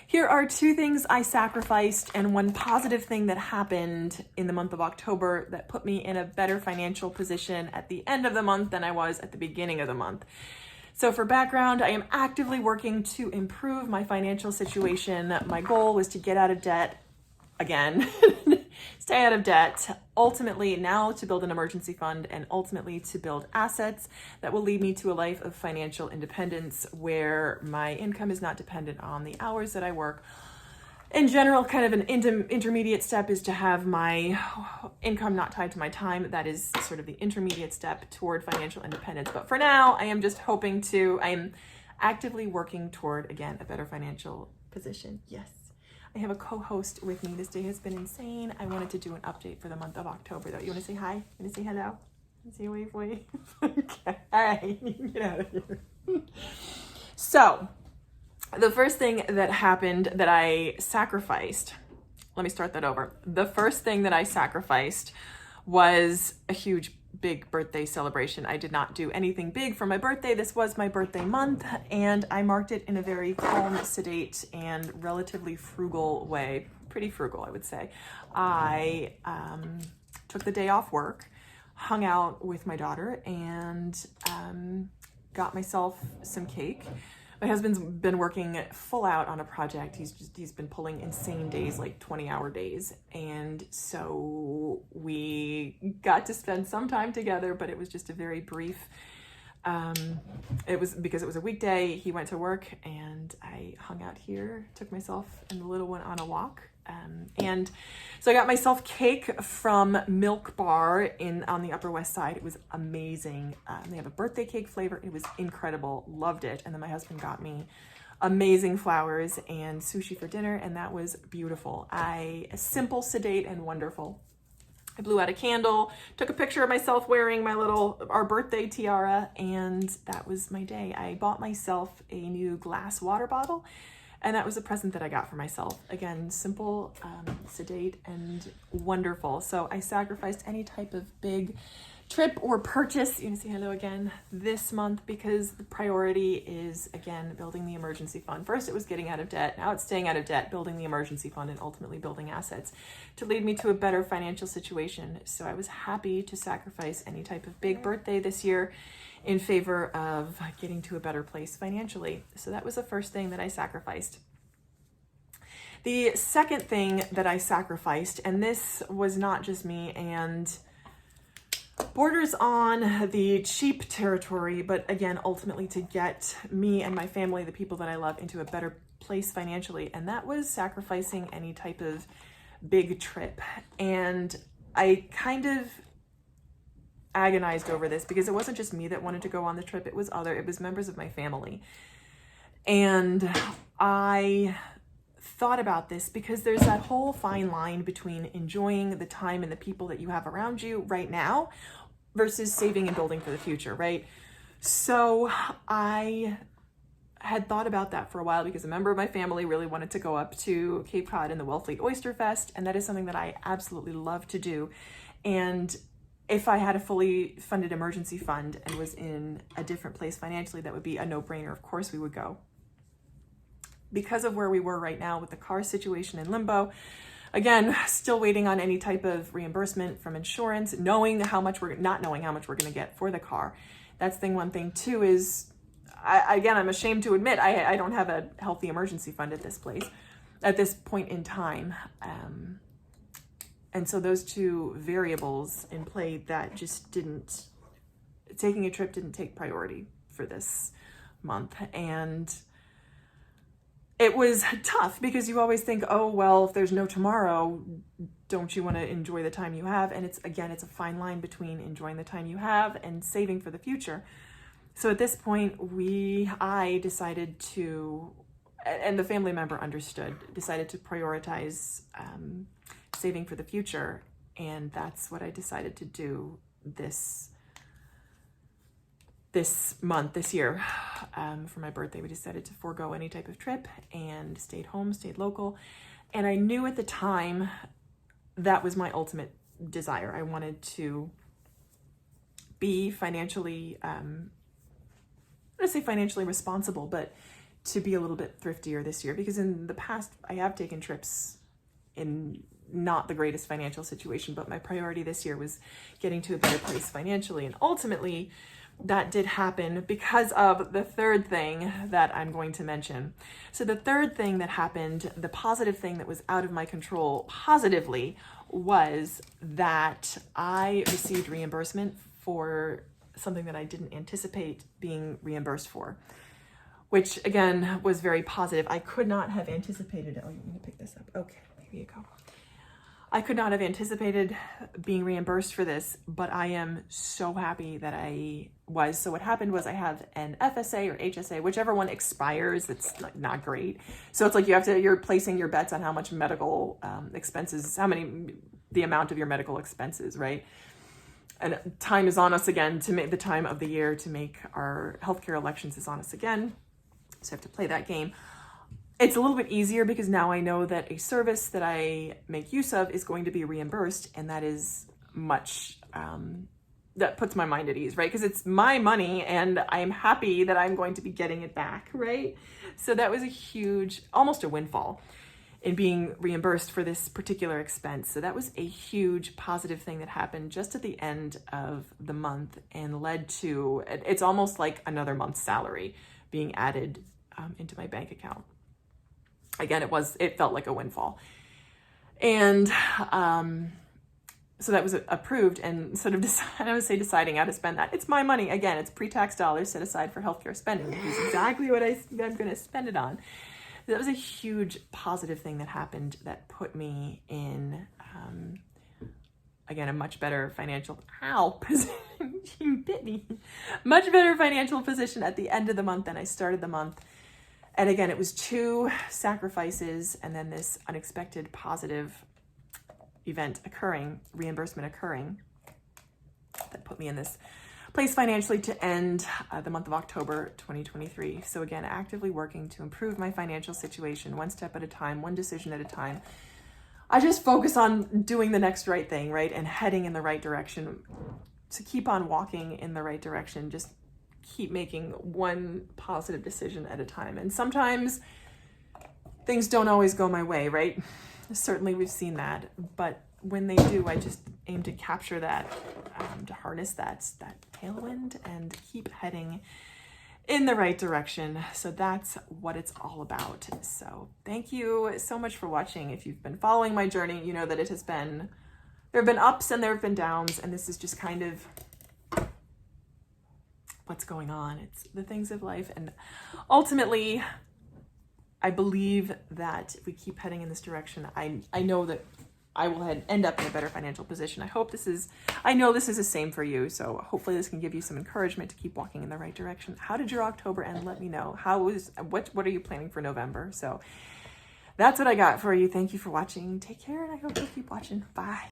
Here are two things I sacrificed and one positive thing that happened in the month of October that put me in a better financial position at the end of the month than I was at the beginning of the month. So for background, I am actively working to improve my financial situation. My goal was to get out of debt again, stay out of debt, ultimately now to build an emergency fund and ultimately to build assets that will lead me to a life of financial independence where my income is not dependent on the hours that I work. In general, kind of an intermediate step is to have my income not tied to my time. That is sort of the intermediate step toward financial independence. But for now, I am just I am actively working toward, again, a better financial position. Yes. I have a co-host with me. This day has been insane. I wanted to do an update for the month of October, though. You want to say hi? You want to say hello? Say wave. Okay. All right. You can get out of here. So, the first thing that happened that I sacrificed, let me start that over. The first thing that I sacrificed was a huge big birthday celebration. I did not do anything big for my birthday. This was my birthday month, and I marked it in a very calm, sedate, and relatively frugal way. Pretty frugal, I would say. I took the day off work, hung out with my daughter, and got myself some cake. My husband's been working full out on a project. He's been pulling insane days, like 20-hour days. And so we got to spend some time together, but it was just a very brief, it was because it was a weekday. He went to work and I hung out here, took myself and the little one on a walk. And so I got myself cake from Milk Bar on the Upper West Side. It was amazing. They have a birthday cake flavor. It was incredible. Loved it. And then my husband got me amazing flowers and sushi for dinner, and that was beautiful. Simple, sedate, and wonderful. I blew out a candle, took a picture of myself wearing our birthday tiara, and that was my day. I bought myself a new glass water bottle, and that was a present that I got for myself. Again, simple, sedate, and wonderful. So I sacrificed any type of big trip or purchase, you can say hello again, this month because the priority is, again, building the emergency fund. First, it was getting out of debt. Now it's staying out of debt, building the emergency fund, and ultimately building assets to lead me to a better financial situation. So I was happy to sacrifice any type of big birthday this year in favor of getting to a better place financially. So that was the first thing that I sacrificed. The second thing that I sacrificed, and this was not just me and borders on the cheap territory, but again, ultimately to get me and my family, the people that I love, into a better place financially, and that was sacrificing any type of big trip. And I kind of agonized over this because it wasn't just me that wanted to go on the trip. It was members of my family. And I thought about this because there's that whole fine line between enjoying the time and the people that you have around you right now versus saving and building for the future, right? So I had thought about that for a while because a member of my family really wanted to go up to Cape Cod and the Wellfleet Oyster Fest, and that is something that I absolutely love to do. And if I had a fully funded emergency fund and was in a different place financially, that would be a no-brainer. Of course we would go. Because of where we were right now with the car situation in limbo, again, still waiting on any type of reimbursement from insurance, not knowing how much we're going to get for the car. That's thing one. Thing two is, I'm ashamed to admit, I don't have a healthy emergency fund at this point in time. And so those two variables in play that just taking a trip didn't take priority for this month. And it was tough because you always think, oh, well, if there's no tomorrow, don't you want to enjoy the time you have? And it's a fine line between enjoying the time you have and saving for the future. So at this point, I decided to, and the family member decided to prioritize saving for the future. And that's what I decided to do this month, this year. For my birthday, we decided to forego any type of trip and stayed home, stayed local. And I knew at the time that was my ultimate desire. I wanted to be financially, I don't want to say financially responsible, but to be a little bit thriftier this year, because in the past I have taken trips in not the greatest financial situation, but my priority this year was getting to a better place financially. And ultimately that did happen because of the third thing that I'm going to mention. So the third thing that happened, the positive thing that was out of my control positively, was that I received reimbursement for something that I didn't anticipate being reimbursed for, which again was very positive. I could not have anticipated, oh, you want me to pick this up? Okay, here you go. I could not have anticipated being reimbursed for this, but I am so happy that I was. So what happened was I have an FSA or HSA, whichever one expires. It's not great. So it's like you're placing your bets on how much medical expenses, the amount of your medical expenses, right? And time is on us again to make the time of the year to make our healthcare elections is on us again. So I have to play that game. It's a little bit easier because now I know that a service that I make use of is going to be reimbursed, and that is much, that puts my mind at ease, right? Because it's my money and I'm happy that I'm going to be getting it back, right? So that was a huge, almost a windfall in being reimbursed for this particular expense. So that was a huge positive thing that happened just at the end of the month and led to, it's almost like another month's salary being added into my bank account. Again, it felt like a windfall. And so that was approved, and sort of deciding how to spend that. It's my money. Again, it's pre-tax dollars set aside for healthcare spending, which is exactly what I'm going to spend it on. That was a huge positive thing that happened that put me in, again, a much better financial, position. You bit me. Much better financial position at the end of the month than I started the month. And again, it was 2 sacrifices and then this unexpected positive event occurring, reimbursement occurring, that put me in this place financially to end the month of October 2023. So again, actively working to improve my financial situation, one step at a time, one decision at a time. I just focus on doing the next right thing, right? And heading in the right direction, to keep on walking in the right direction, just keep making one positive decision at a time. And sometimes things don't always go my way, right? Certainly we've seen that, but when they do, I just aim to capture that, to harness that tailwind and keep heading in the right direction. So that's what it's all about. So thank you so much for watching. If you've been following my journey, you know that there have been ups and there have been downs, and this is just kind of what's going on. It's the things of life. And ultimately, I believe that if we keep heading in this direction, I know that I will end up in a better financial position. I know this is the same for you. So hopefully this can give you some encouragement to keep walking in the right direction. How did your October end? Let me know. What are you planning for November? So that's what I got for you. Thank you for watching. Take care, and I hope you'll keep watching. Bye.